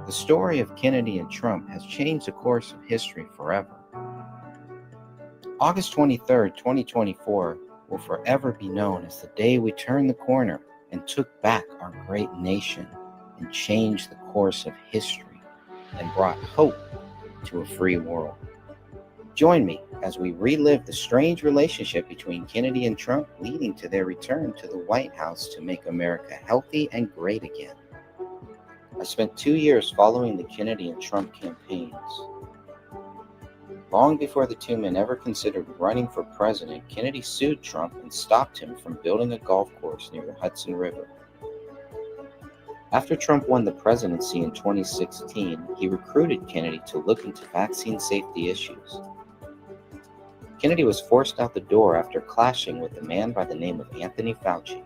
The story of Kennedy and Trump has changed the course of history forever. August 23rd, 2024 will forever be known as the day we turned the corner and took back our great nation and changed the course of history and brought hope to a free world. Join me as we relive the strange relationship between Kennedy and Trump, leading to their return to the White House to make America healthy and great again. I spent 2 years following the Kennedy and Trump campaigns. Long before the two men ever considered running for president, Kennedy sued Trump and stopped him from building a golf course near the Hudson River. After Trump won the presidency in 2016, he recruited Kennedy to look into vaccine safety issues. Kennedy was forced out the door after clashing with a man by the name of Anthony Fauci.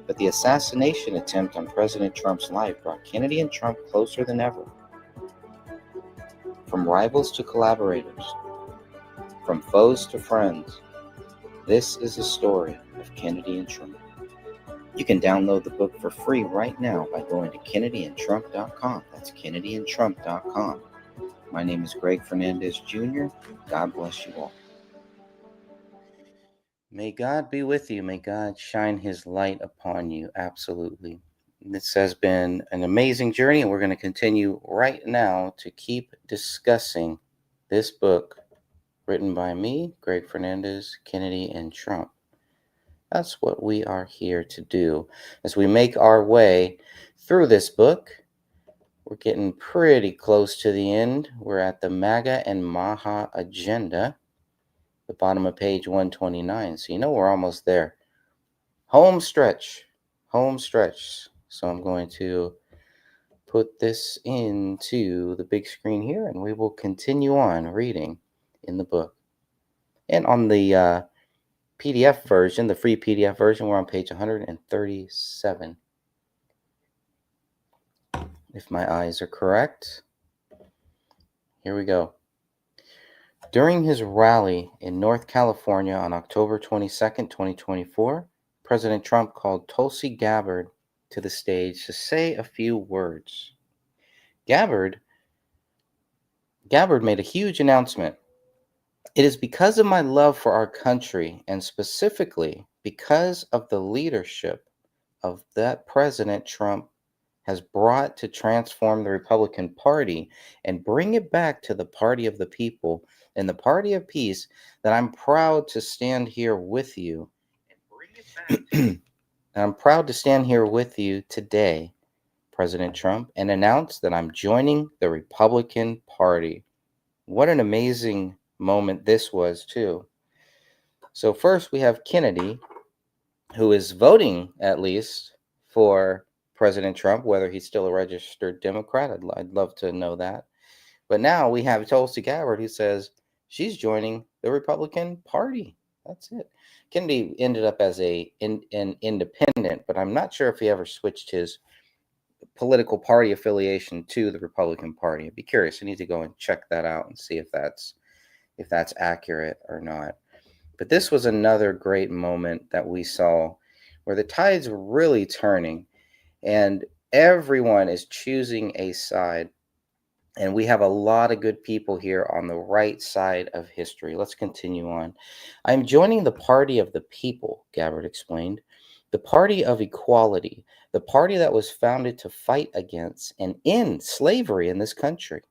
But the assassination attempt on President Trump's life brought Kennedy and Trump closer than ever. From rivals to collaborators, from foes to friends, this is the story of Kennedy and Trump. You can download the book for free right now by going to kennedyandtrump.com. That's kennedyandtrump.com. My name is Greg Fernandez Jr. God bless you all. May God be with you. May God shine his light upon you. Absolutely. This has been an amazing journey, and we're going to continue right now to keep discussing this book written by me, Greg Fernandez, Kennedy and Trump. That's what we are here to do. As we make our way through this book, we're getting pretty close to the end. We're at the MAGA and Maha agenda, the bottom of page 129. So you know we're almost there. Home stretch. So I'm going to put this into the big screen here, and we will continue on reading in the book. And on the PDF version, the free PDF version, we're on page 137. If my eyes are correct. Here we go. During his rally in North California on October 22nd, 2024, President Trump called Tulsi Gabbard to the stage to say a few words. Gabbard made a huge announcement. It is because of my love for our country, and specifically because of the leadership of that President Trump has brought to transform the Republican Party and bring it back to the party of the people and the party of peace, that I'm proud to stand here with you. I'm proud to stand here with you today, President Trump, and announce that I'm joining the Republican Party. What an amazing moment this was, too. So first we have Kennedy, who is voting, at least, for President Trump, whether he's still a registered Democrat. I'd love to know that. But now we have Tulsi Gabbard, who says she's joining the Republican Party. That's it. Kennedy ended up as an independent, but I'm not sure if he ever switched his political party affiliation to the Republican Party. I'd be curious. I need to go and check that out and see if that's accurate or not. But this was another great moment that we saw where the tides were really turning and everyone is choosing a side. And we have a lot of good people here on the right side of history. Let's continue on. I'm joining the party of the people, Gabbard explained. The party of equality, the party that was founded to fight against and end slavery in this country.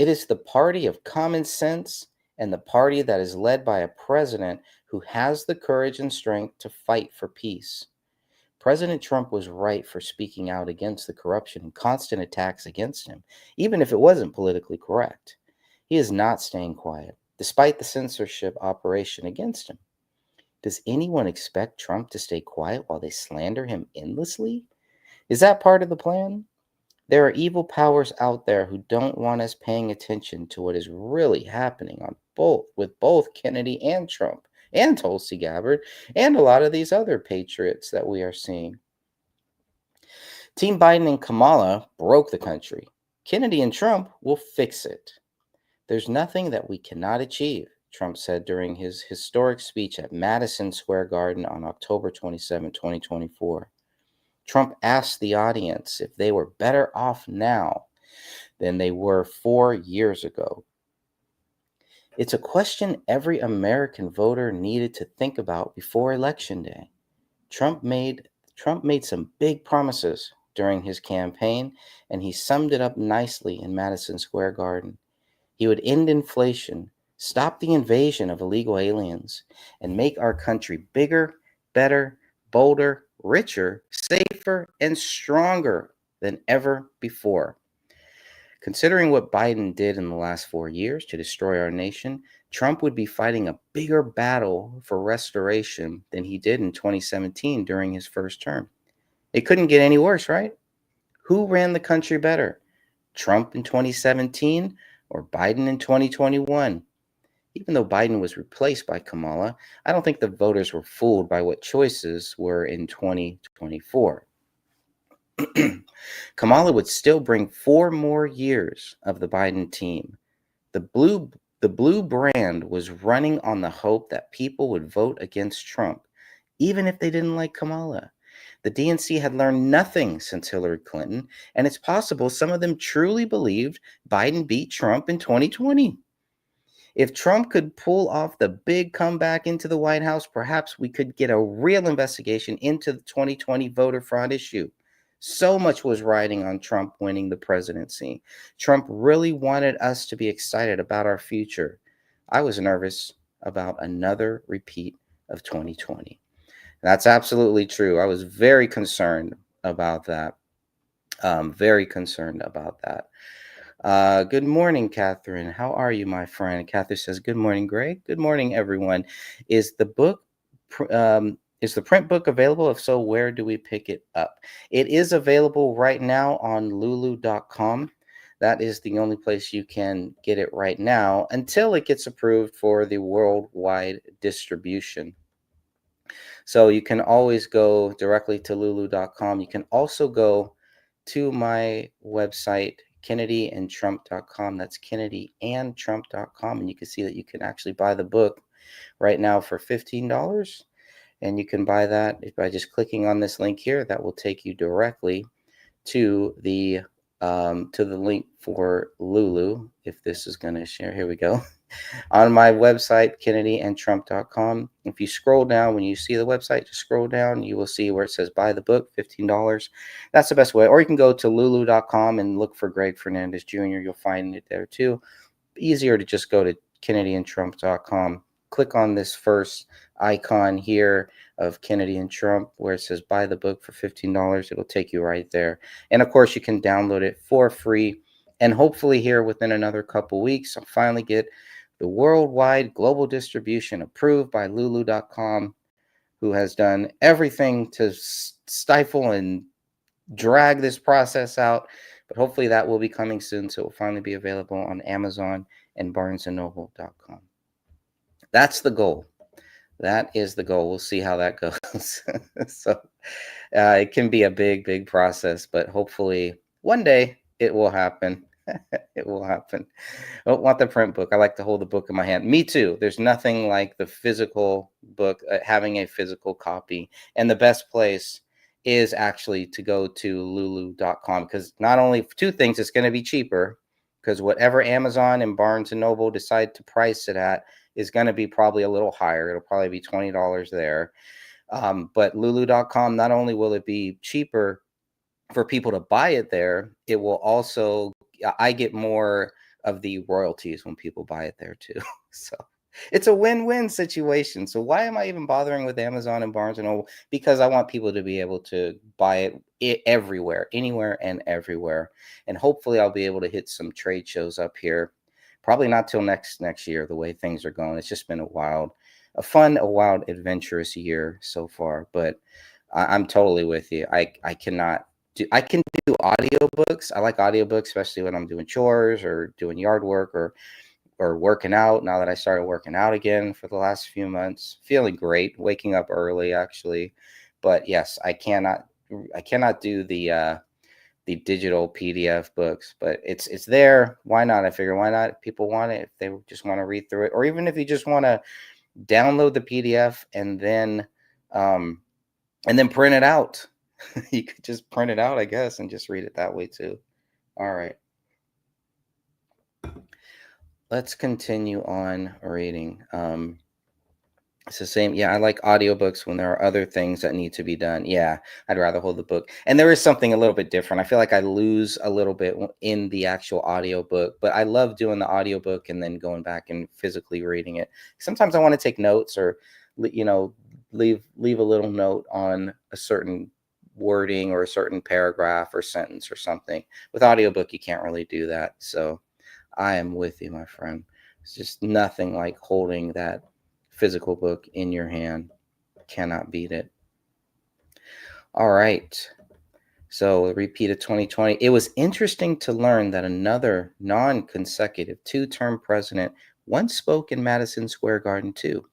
It is the party of common sense and the party that is led by a president who has the courage and strength to fight for peace. President Trump was right for speaking out against the corruption and constant attacks against him, even if it wasn't politically correct. He is not staying quiet, despite the censorship operation against him. Does anyone expect Trump to stay quiet while they slander him endlessly? Is that part of the plan? There are evil powers out there who don't want us paying attention to what is really happening with both Kennedy and Trump and Tulsi Gabbard and a lot of these other patriots that we are seeing. Team Biden and Kamala broke the country. Kennedy and Trump will fix it. There's nothing that we cannot achieve, Trump said during his historic speech at Madison Square Garden on October 27, 2024. Trump asked the audience if they were better off now than they were 4 years ago. It's a question every American voter needed to think about before Election Day. Trump made Trump made some big promises during his campaign, and he summed it up nicely in Madison Square Garden. He would end inflation, stop the invasion of illegal aliens, and make our country bigger, better, bolder, richer, safer, and stronger than ever before. Considering what Biden did in the last 4 years to destroy our nation, Trump would be fighting a bigger battle for restoration than he did in 2017 during his first term. It couldn't get any worse, right? Who ran the country better? Trump in 2017 or Biden in 2021? Even though Biden was replaced by Kamala, I don't think the voters were fooled by what choices were in 2024. Kamala would still bring 4 more years of the Biden team. The blue brand was running on the hope that people would vote against Trump, even if they didn't like Kamala. The DNC had learned nothing since Hillary Clinton, and it's possible some of them truly believed Biden beat Trump in 2020. If Trump could pull off the big comeback into the White House, perhaps we could get a real investigation into the 2020 voter fraud issue. So much was riding on Trump winning the presidency. Trump really wanted us to be excited about our future. I was nervous about another repeat of 2020. That's absolutely true. I was very concerned about that. Very concerned about that. Good morning, Catherine. How are you, my friend? Catherine says, "Good morning, Greg. Good morning, everyone. Is the book, is the print book available? If so, where do we pick it up?" It is available right now on Lulu.com. That is the only place you can get it right now until it gets approved for the worldwide distribution. So you can always go directly to Lulu.com. You can also go to my website, KennedyandTrump.com. That's KennedyandTrump.com. And you can see that you can actually buy the book right now for $15. And you can buy that by just clicking on this link here. That will take you directly to the link for Lulu. If this is going to share, here we go. On my website, KennedyandTrump.com. If you scroll down, when you see the website, just scroll down, you will see where it says buy the book, $15. That's the best way. Or you can go to Lulu.com and look for Greg Fernandez Jr. You'll find it there too. Easier to just go to KennedyandTrump.com. Click on this first icon here of Kennedy and Trump where it says buy the book for $15. It'll take you right there. And of course, you can download it for free. And hopefully here within another couple weeks, I'll finally get the worldwide global distribution approved by Lulu.com, who has done everything to stifle and drag this process out. But hopefully that will be coming soon. So it will finally be available on Amazon and BarnesandNoble.com. That's the goal. That is the goal. We'll see how that goes. So it can be a big, big process, but hopefully one day it will happen. It will happen. I don't want the print book. I like to hold the book in my hand. Me too. There's nothing like the physical book, having a physical copy. And the best place is actually to go to Lulu.com because not only 2 things, it's going to be cheaper because whatever Amazon and Barnes and Noble decide to price it at is going to be probably a little higher. It'll probably be $20 there. But Lulu.com, not only will it be cheaper for people to buy it there, it will also, I get more of the royalties when people buy it there too. So it's a win-win situation. So why am I even bothering with Amazon and Barnes and Noble? Because I want people to be able to buy it everywhere, anywhere and everywhere. And hopefully I'll be able to hit some trade shows up here. Probably not till next year, the way things are going. It's just been a wild, adventurous year so far. But I'm totally with you. I can do audiobooks. I like audiobooks, especially when I'm doing chores or doing yard work or working out. Now that I started working out again for the last few months, feeling great, waking up early actually. But yes, I cannot do the digital PDF books, but it's there. Why not? I figure why not? If people want it, if they just want to read through it, or even if you just want to download the PDF and then print it out. You could just print it out, I guess, and just read it that way too. All right. Let's continue on reading. It's the same. Yeah, I like audiobooks when there are other things that need to be done. Yeah, I'd rather hold the book. And there is something a little bit different. I feel like I lose a little bit in the actual audiobook, but I love doing the audiobook and then going back and physically reading it. Sometimes I want to take notes or leave a little note on a certain wording or a certain paragraph or sentence or something. With audiobook, you can't really do that. So I am with you, my friend. It's just nothing like holding that physical book in your hand. Cannot beat it. All right. So a repeat of 2020. It was interesting to learn that another non-consecutive two-term president once spoke in Madison Square Garden too.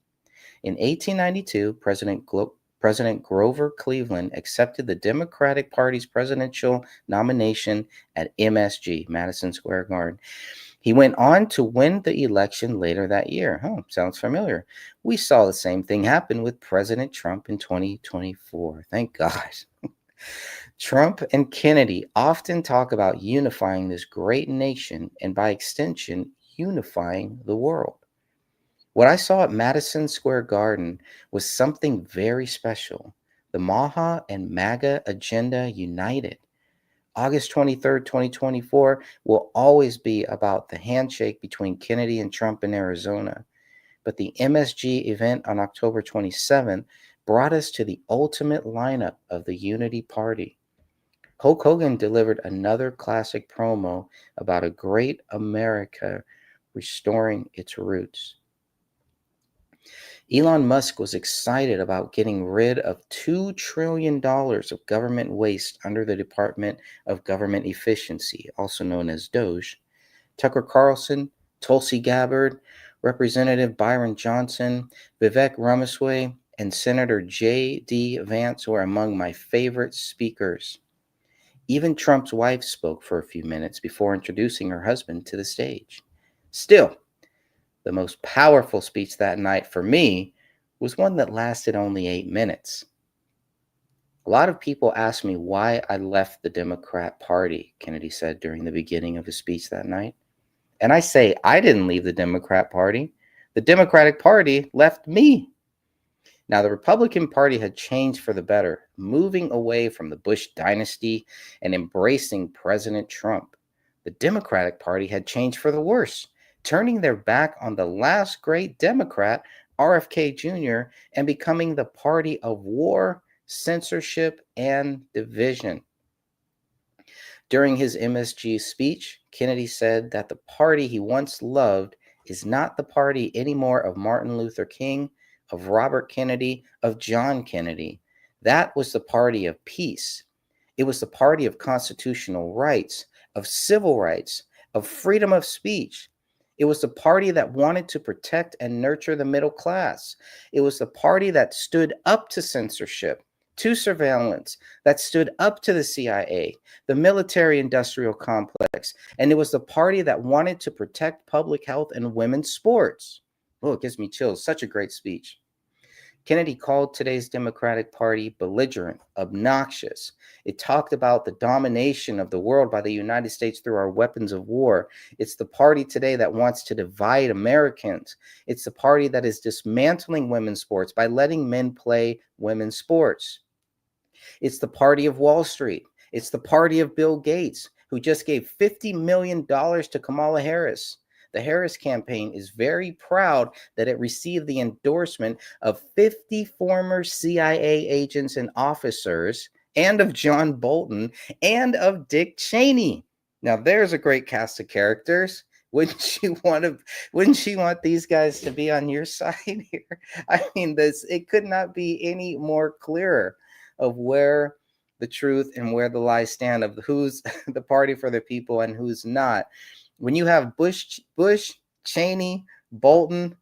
In 1892, President Grover Cleveland accepted the Democratic Party's presidential nomination at MSG, Madison Square Garden. He went on to win the election later that year. Oh, sounds familiar. We saw the same thing happen with President Trump in 2024. Thank God. Trump and Kennedy often talk about unifying this great nation and, by extension, unifying the world. What I saw at Madison Square Garden was something very special. The Maha and MAGA agenda united. August 23rd, 2024 will always be about the handshake between Kennedy and Trump in Arizona. But the MSG event on October 27th brought us to the ultimate lineup of the Unity Party. Hulk Hogan delivered another classic promo about a great America restoring its roots. Elon Musk was excited about getting rid of $2 trillion of government waste under the Department of Government Efficiency, also known as DOGE. Tucker Carlson, Tulsi Gabbard, Representative Byron Johnson, Vivek Ramaswamy, and Senator J.D. Vance were among my favorite speakers. Even Trump's wife spoke for a few minutes before introducing her husband to the stage. Still, the most powerful speech that night for me was one that lasted only 8 minutes. A lot of people ask me why I left the Democrat Party, Kennedy said during the beginning of his speech that night. And I say, I didn't leave the Democrat Party. The Democratic Party left me. Now, the Republican Party had changed for the better, moving away from the Bush dynasty and embracing President Trump. The Democratic Party had changed for the worse, turning their back on the last great Democrat, RFK Jr., and becoming the party of war, censorship, and division. During his MSG speech, Kennedy said that the party he once loved is not the party anymore of Martin Luther King, of Robert Kennedy, of John Kennedy. That was the party of peace. It was the party of constitutional rights, of civil rights, of freedom of speech. It was the party that wanted to protect and nurture the middle class. It was the party that stood up to censorship, to surveillance, that stood up to the CIA, the military-industrial complex, and it was the party that wanted to protect public health and women's sports. Oh, it gives me chills. Such a great speech. Kennedy called today's Democratic Party belligerent, obnoxious. It talked about the domination of the world by the United States through our weapons of war. It's the party today that wants to divide Americans. It's the party that is dismantling women's sports by letting men play women's sports. It's the party of Wall Street. It's the party of Bill Gates, who just gave $50 million to Kamala Harris. The Harris campaign is very proud that it received the endorsement of 50 former CIA agents and officers, and of John Bolton, and of Dick Cheney. Now, there's a great cast of characters. Wouldn't you want these guys to be on your side here? I mean, it could not be any more clearer of where the truth and where the lies stand, of who's the party for the people and who's not. When you have Bush, Cheney, Bolton,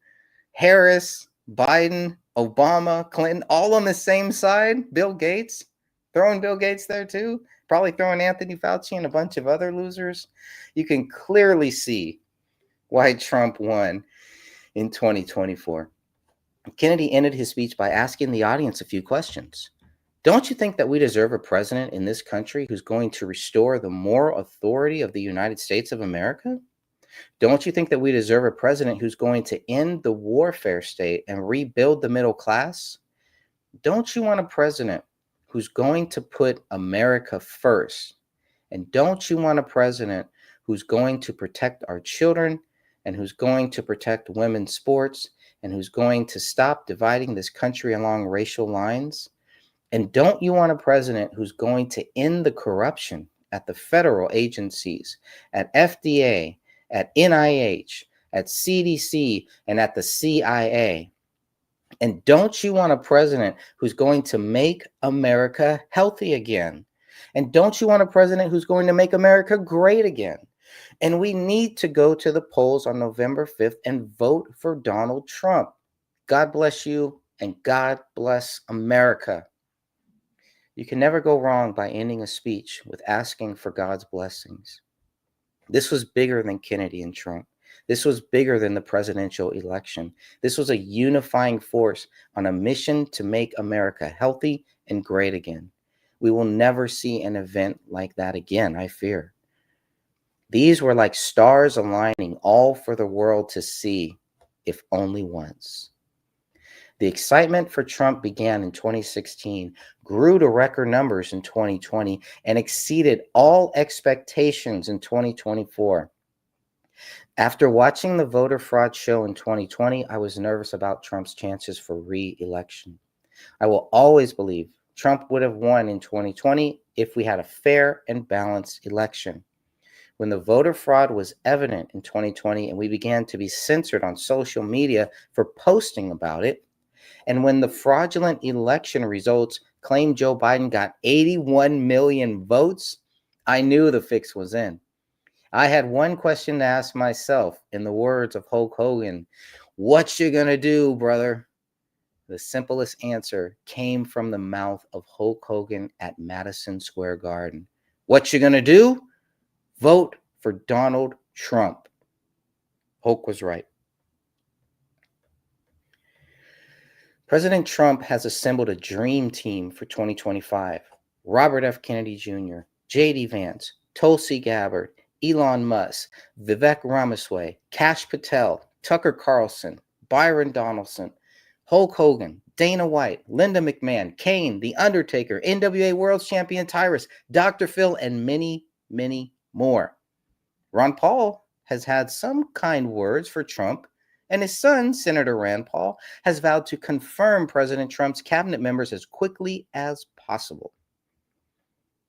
Harris, Biden, Obama, Clinton, all on the same side, Bill Gates, throwing Bill Gates there too, probably throwing Anthony Fauci and a bunch of other losers, you can clearly see why Trump won in 2024. Kennedy ended his speech by asking the audience a few questions. Don't you think that we deserve a president in this country who's going to restore the moral authority of the United States of America? Don't you think that we deserve a president who's going to end the warfare state and rebuild the middle class? Don't you want a president who's going to put America first? And don't you want a president who's going to protect our children and who's going to protect women's sports and who's going to stop dividing this country along racial lines? And don't you want a president who's going to end the corruption at the federal agencies, at FDA, at NIH, at CDC, and at the CIA? And don't you want a president who's going to make America healthy again? And don't you want a president who's going to make America great again? And we need to go to the polls on November 5th and vote for Donald Trump. God bless you, and God bless America. You can never go wrong by ending a speech with asking for God's blessings. This was bigger than Kennedy and Trump. This was bigger than the presidential election. This was a unifying force on a mission to make America healthy and great again. We will never see an event like that again, I fear. These were like stars aligning, all for the world to see, if only once. The excitement for Trump began in 2016, grew to record numbers in 2020, and exceeded all expectations in 2024. After watching the voter fraud show in 2020, I was nervous about Trump's chances for re-election. I will always believe Trump would have won in 2020 if we had a fair and balanced election. When the voter fraud was evident in 2020 and we began to be censored on social media for posting about it, and when the fraudulent election results claimed Joe Biden got 81 million votes, I knew the fix was in. I had one question to ask myself, in the words of Hulk Hogan: what you gonna do, brother? The simplest answer came from the mouth of Hulk Hogan at Madison Square Garden. What you gonna do? Vote for Donald Trump. Hulk was right. President Trump has assembled a dream team for 2025. Robert F. Kennedy Jr., J.D. Vance, Tulsi Gabbard, Elon Musk, Vivek Ramaswamy, Kash Patel, Tucker Carlson, Byron Donaldson, Hulk Hogan, Dana White, Linda McMahon, Kane, The Undertaker, NWA World Champion Tyrus, Dr. Phil, and many, many more. Ron Paul has had some kind words for Trump, and his son, Senator Rand Paul, has vowed to confirm President Trump's cabinet members as quickly as possible.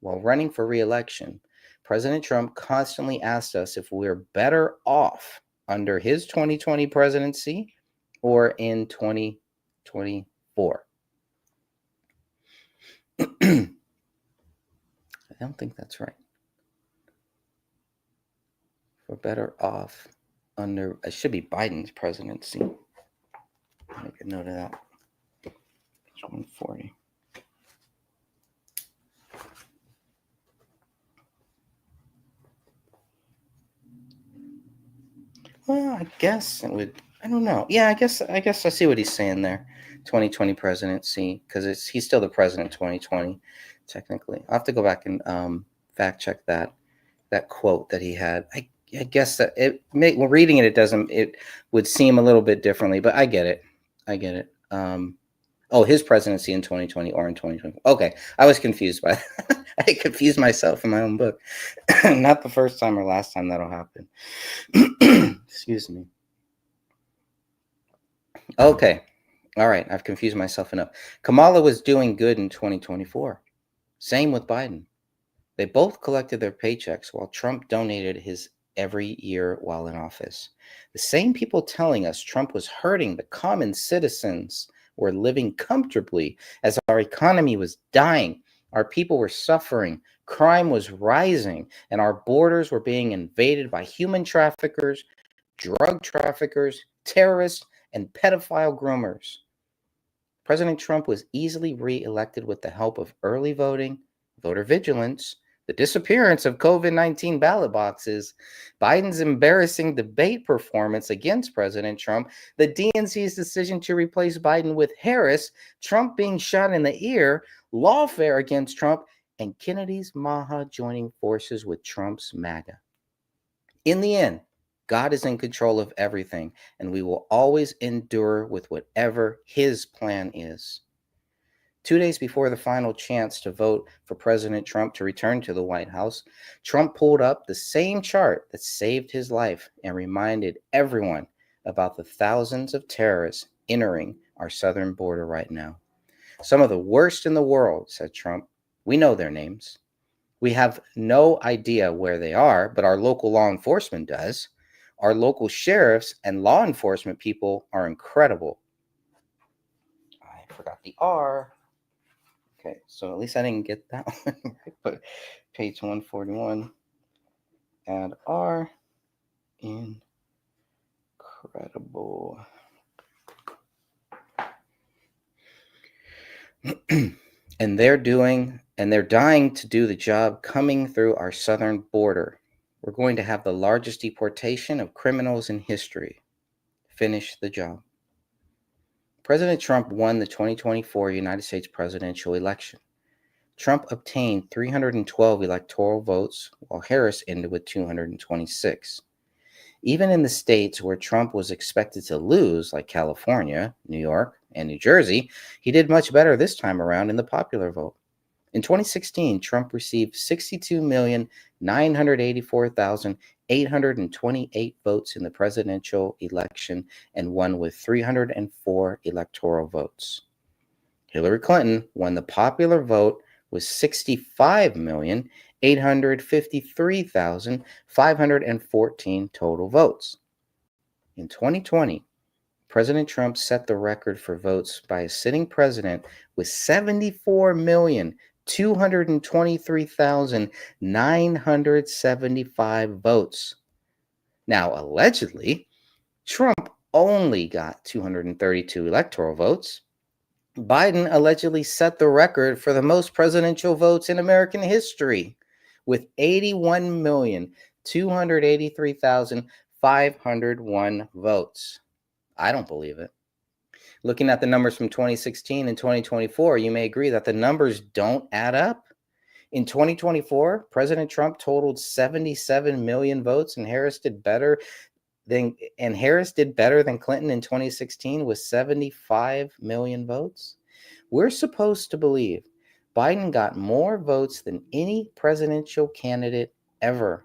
While running for re-election, President Trump constantly asked us if we're better off under his 2020 presidency or in 2024. I don't think that's right. We're better off under, it should be Biden's presidency. Make a note of that. Page 140. Well, I guess it would, I don't know. Yeah, I guess I see what he's saying there. 2020 presidency, because he's still the president 2020, technically. I'll have to go back and fact check that quote that he had. I guess that well, reading it would seem a little bit differently, but I get it. His presidency in 2020 or in 2020. Okay, I was confused by that. I confused myself in my own book. Not the first time or last time that'll happen. Excuse me. Okay, all right, I've confused myself enough. Kamala was doing good in 2024. Same with Biden. They both collected their paychecks while Trump donated his every year while in office. The same people telling us Trump was hurting the common citizens were living comfortably as our economy was dying, our people were suffering, crime was rising, and our borders were being invaded by human traffickers, drug traffickers, terrorists, and pedophile groomers. President Trump was easily re-elected with the help of early voting, voter vigilance, the disappearance of COVID-19 ballot boxes, Biden's embarrassing debate performance against President Trump, the DNC's decision to replace Biden with Harris, Trump being shot in the ear, lawfare against Trump, and Kennedy's Maha joining forces with Trump's MAGA. In the end, God is in control of everything, and we will always endure with whatever his plan is. 2 days before the final chance to vote for President Trump to return to the White House, Trump pulled up the same chart that saved his life and reminded everyone about the thousands of terrorists entering our southern border right now. Some of the worst in the world, said Trump. We know their names. We have no idea where they are, but our local law enforcement does. Our local sheriffs and law enforcement people are incredible. I forgot the R. Okay, so at least I didn't get that one right, but page 141, add R, incredible. And they're dying to do the job coming through our southern border. We're going to have the largest deportation of criminals in history. Finish the job. President Trump won the 2024 United States presidential election. Trump obtained 312 electoral votes, while Harris ended with 226. Even in the states where Trump was expected to lose, like California, New York, and New Jersey, he did much better this time around in the popular vote. In 2016, Trump received 62,984,828 votes in the presidential election and won with 304 electoral votes. Hillary Clinton won the popular vote with 65,853,514 total votes. In 2020, President Trump set the record for votes by a sitting president with 74,223,975 votes. Now, allegedly, Trump only got 232 electoral votes. Biden allegedly set the record for the most presidential votes in American history with 81,283,501 votes. I don't believe it. Looking at the numbers from 2016 and 2024, you may agree that the numbers don't add up. In 2024, President Trump totaled 77 million votes, and Harris did better than Clinton in 2016 with 75 million votes. We're supposed to believe Biden got more votes than any presidential candidate ever,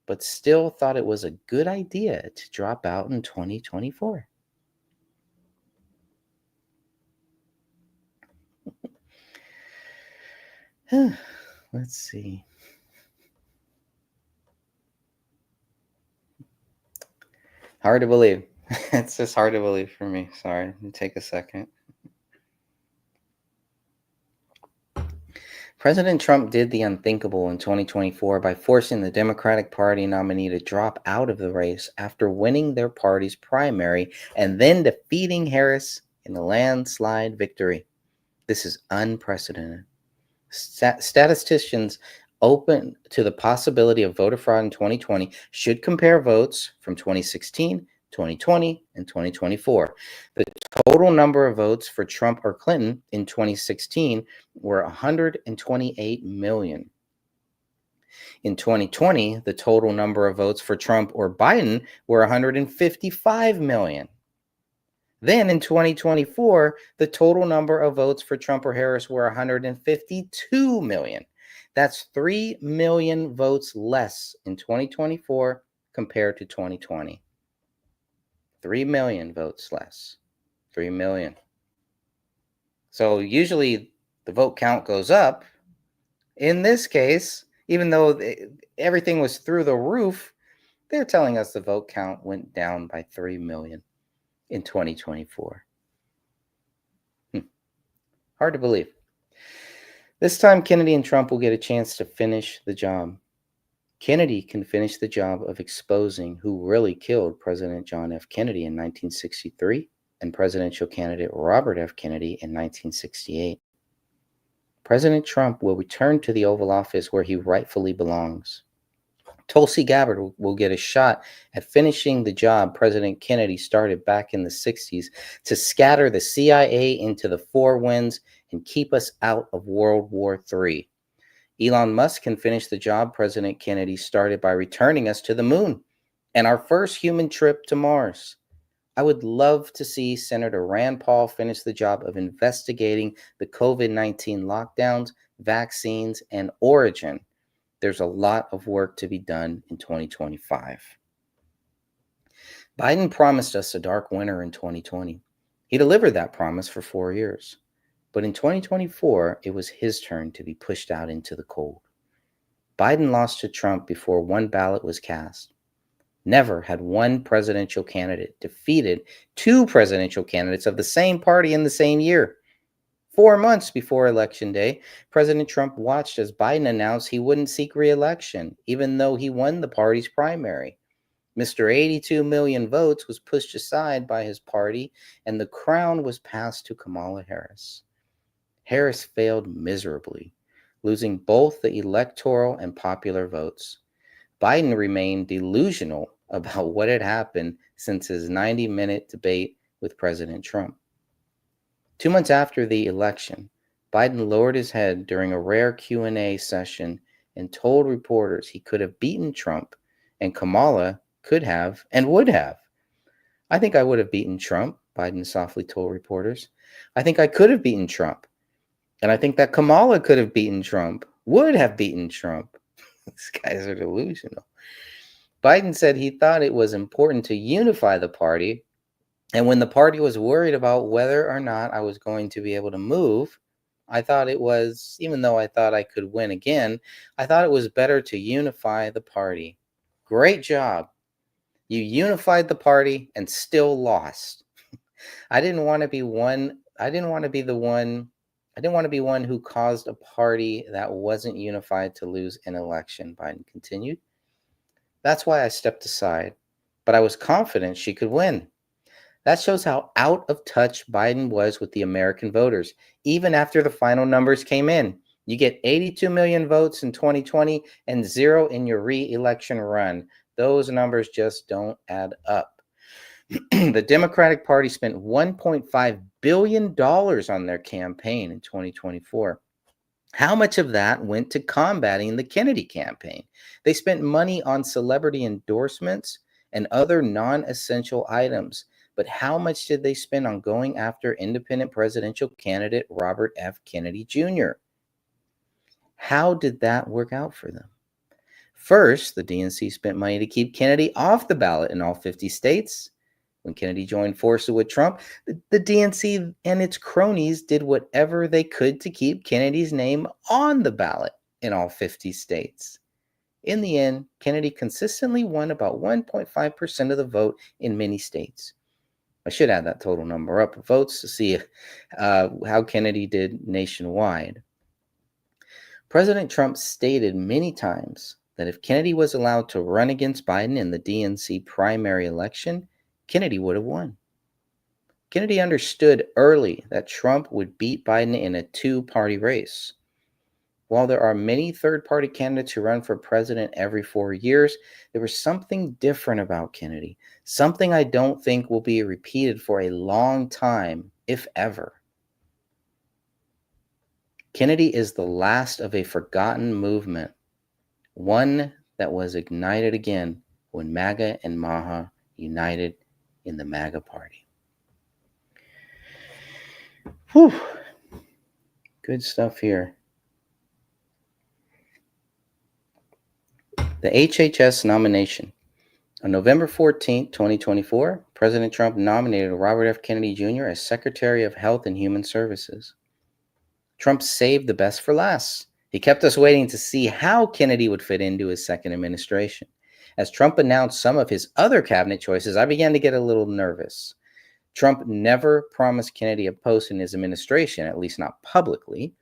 but still thought it was a good idea to drop out in 2024. Let's see. Hard to believe. It's just hard to believe for me. Sorry, take a second. President Trump did the unthinkable in 2024 by forcing the Democratic Party nominee to drop out of the race after winning their party's primary and then defeating Harris in a landslide victory. This is unprecedented. Statisticians open to the possibility of voter fraud in 2020 should compare votes from 2016, 2020, and 2024. The total number of votes for Trump or Clinton in 2016 were 128 million. In 2020, the total number of votes for Trump or Biden were 155 million. Then in 2024, the total number of votes for Trump or Harris were 152 million. That's 3 million votes less in 2024 compared to 2020. 3 million votes less. 3 million. So usually the vote count goes up. In this case, even though everything was through the roof, they're telling us the vote count went down by 3 million. In 2024. Hard to believe. This time, Kennedy and Trump will get a chance to finish the job. Kennedy can finish the job of exposing who really killed President John F. Kennedy in 1963 and presidential candidate Robert F. Kennedy in 1968. President Trump will return to the Oval Office where he rightfully belongs. Tulsi Gabbard will get a shot at finishing the job President Kennedy started back in the 60s to scatter the CIA into the four winds and keep us out of World War III. Elon Musk can finish the job President Kennedy started by returning us to the moon and our first human trip to Mars. I would love to see Senator Rand Paul finish the job of investigating the COVID-19 lockdowns, vaccines, and origin. There's a lot of work to be done in 2025. Biden promised us a dark winter in 2020. He delivered that promise for 4 years. But in 2024, it was his turn to be pushed out into the cold. Biden lost to Trump before one ballot was cast. Never had one presidential candidate defeated two presidential candidates of the same party in the same year. 4 months before Election Day, President Trump watched as Biden announced he wouldn't seek re-election, even though he won the party's primary. Mr. 82 million votes was pushed aside by his party, and the crown was passed to Kamala Harris. Harris failed miserably, losing both the electoral and popular votes. Biden remained delusional about what had happened since his 90-minute debate with President Trump. 2 months after the election, Biden lowered his head during a rare Q&A session and told reporters he could have beaten Trump and Kamala could have and would have. I think I would have beaten Trump, Biden softly told reporters. I think I could have beaten Trump. And I think that Kamala could have beaten Trump, would have beaten Trump. These guys are delusional. Biden said he thought it was important to unify the party. And when the party was worried about whether or not I was going to be able to move, I thought it was, even though I thought I could win again, I thought it was better to unify the party. Great job. You unified the party and still lost. I didn't want to be one who caused a party that wasn't unified to lose an election, Biden continued. That's why I stepped aside, but I was confident she could win. That shows how out of touch Biden was with the American voters, even after the final numbers came in. You get 82 million votes in 2020 and 0 in your re-election run. Those numbers just don't add up. The Democratic Party spent $1.5 billion on their campaign in 2024. How much of that went to combating the Kennedy campaign? They spent money on celebrity endorsements and other non-essential items. But how much did they spend on going after independent presidential candidate Robert F. Kennedy Jr.? How did that work out for them? First, the DNC spent money to keep Kennedy off the ballot in all 50 states. When Kennedy joined forces with Trump, the DNC and its cronies did whatever they could to keep Kennedy's name on the ballot in all 50 states. In the end, Kennedy consistently won about 1.5% of the vote in many states. I should add that total number up of votes to see how Kennedy did nationwide. President Trump stated many times that if Kennedy was allowed to run against Biden in the DNC primary election, Kennedy would have won. Kennedy understood early that Trump would beat Biden in a two-party race. While there are many third-party candidates who run for president every 4 years, there was something different about Kennedy, something I don't think will be repeated for a long time, if ever. Kennedy is the last of a forgotten movement, one that was ignited again when MAGA and MAHA united in the MAGA party. Whew. Good stuff here. The HHS nomination. On November 14, 2024, President Trump nominated Robert F. Kennedy Jr. as Secretary of Health and Human Services. Trump saved the best for last. He kept us waiting to see how Kennedy would fit into his second administration. As Trump announced some of his other cabinet choices, I began to get a little nervous. Trump never promised Kennedy a post in his administration, at least not publicly.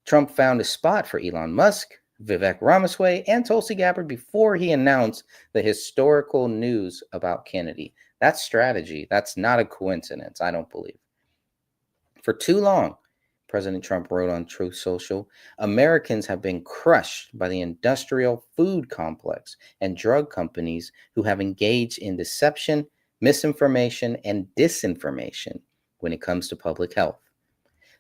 Trump found a spot for Elon Musk, Vivek Ramaswamy, and Tulsi Gabbard before he announced the historical news about Kennedy. That's strategy. That's not a coincidence, I don't believe. For too long, President Trump wrote on Truth Social, Americans have been crushed by the industrial food complex and drug companies who have engaged in deception, misinformation, and disinformation when it comes to public health.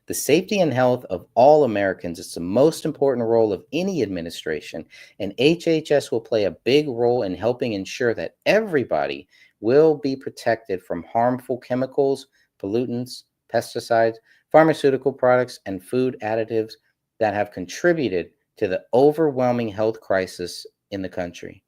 The safety and health of all Americans is the most important role of any administration, and HHS will play a big role in helping ensure that everybody will be protected from harmful chemicals, pollutants, pesticides, pharmaceutical products, and food additives that have contributed to the overwhelming health crisis in the country.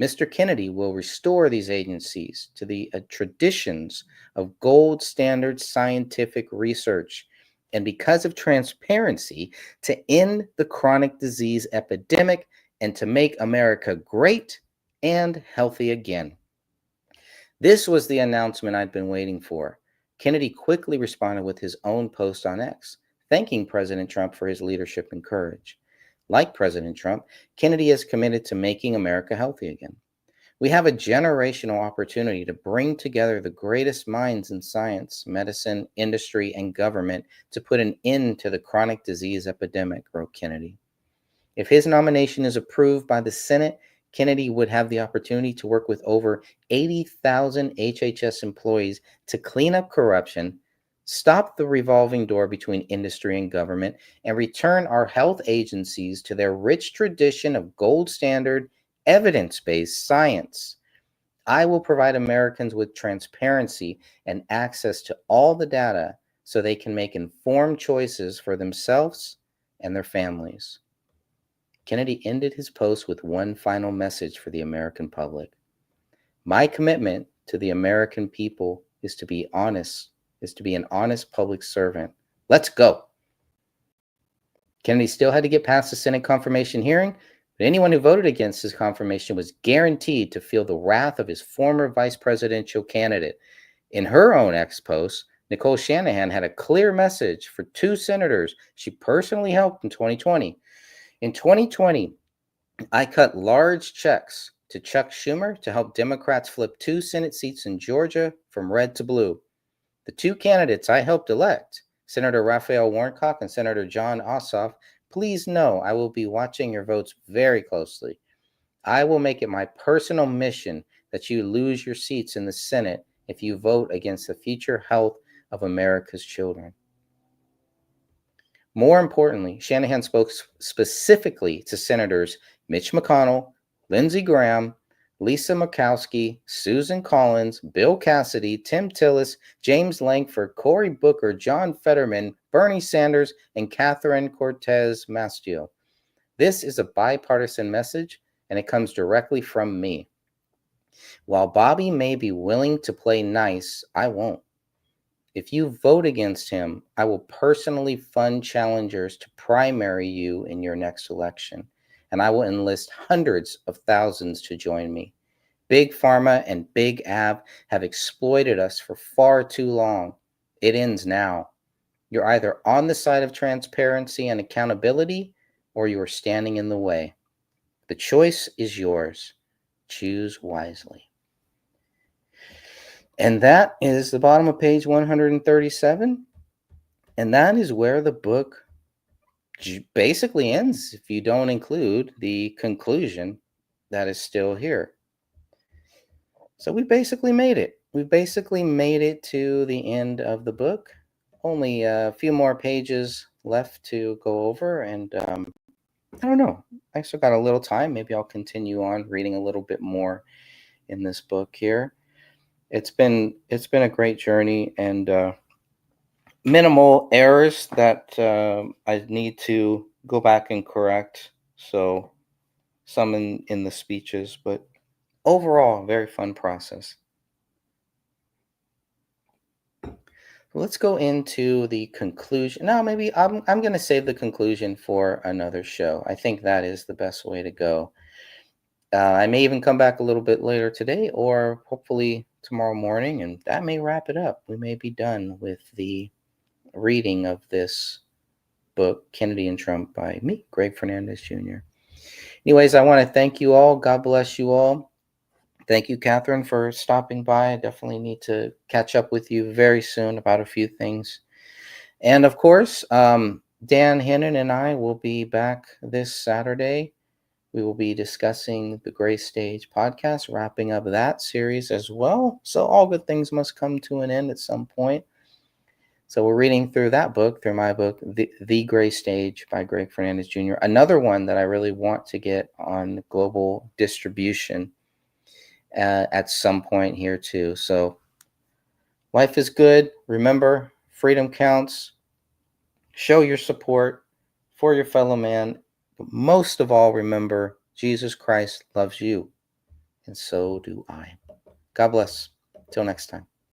Mr. Kennedy will restore these agencies to the traditions of gold standard scientific research, and because of transparency, to end the chronic disease epidemic and to make America great and healthy again. This was the announcement I'd been waiting for. Kennedy quickly responded with his own post on X, thanking President Trump for his leadership and courage. Like President Trump, Kennedy is committed to making America healthy again. We have a generational opportunity to bring together the greatest minds in science, medicine, industry, and government to put an end to the chronic disease epidemic, wrote Kennedy. If his nomination is approved by the Senate, Kennedy would have the opportunity to work with over 80,000 HHS employees to clean up corruption, stop the revolving door between industry and government, and return our health agencies to their rich tradition of gold standard, evidence-based science. I will provide Americans with transparency and access to all the data so they can make informed choices for themselves and their families. Kennedy ended his post with one final message for the American public. My commitment to the American people is to be honest, is to be an honest public servant. Let's go. Kennedy still had to get past the Senate confirmation hearing, but anyone who voted against his confirmation was guaranteed to feel the wrath of his former vice presidential candidate. In her own X post, Nicole Shanahan had a clear message for two senators she personally helped in 2020. In 2020, I cut large checks to Chuck Schumer to help Democrats flip 2 Senate seats in Georgia from red to blue. The 2 candidates I helped elect, Senator Raphael Warnock and Senator Jon Ossoff, please know I will be watching your votes very closely. I will make it my personal mission that you lose your seats in the Senate if you vote against the future health of America's children. More importantly, Shanahan spoke specifically to Senators Mitch McConnell, Lindsey Graham, Lisa Murkowski, Susan Collins, Bill Cassidy, Tim Tillis, James Lankford, Cory Booker, John Fetterman, Bernie Sanders, and Catherine Cortez Masto. This is a bipartisan message, and it comes directly from me. While Bobby may be willing to play nice, I won't. If you vote against him, I will personally fund challengers to primary you in your next election, and I will enlist hundreds of thousands to join me. Big Pharma and Big Ag have exploited us for far too long. It ends now. You're either on the side of transparency and accountability, or you are standing in the way. The choice is yours. Choose wisely. And that is the bottom of page 137. And that is where the book basically ends, if you don't include the conclusion that is still here. So we basically made it. We basically made it to the end of the book. Only a few more pages left to go over. And I don't know. I still got a little time. Maybe I'll continue on reading a little bit more in this book here. It's been a great journey, and minimal errors that I need to go back and correct. So some in the speeches, but overall, very fun process. Let's go into the conclusion. No, maybe I'm going to save the conclusion for another show. I think that is the best way to go. I may even come back a little bit later today, or hopefully tomorrow morning, and that may wrap it up. We may be done with the reading of this book, Kennedy and Trump, by me, Greg Fernandez Jr. Anyways, I want to thank you all. God bless you all. Thank you, Catherine, for stopping by. I definitely need to catch up with you very soon about a few things. And of course, Dan Hennon and I will be back this Saturday. We will be discussing the Gray Stage podcast, wrapping up that series as well. So all good things must come to an end at some point. So we're reading through that book, through my book, The Gray Stage by Greg Fernandez Jr. Another one that I really want to get on global distribution at some point here too. So life is good. Remember, freedom counts. Show your support for your fellow man. But most of all, remember, Jesus Christ loves you, and so do I. God bless. Till next time.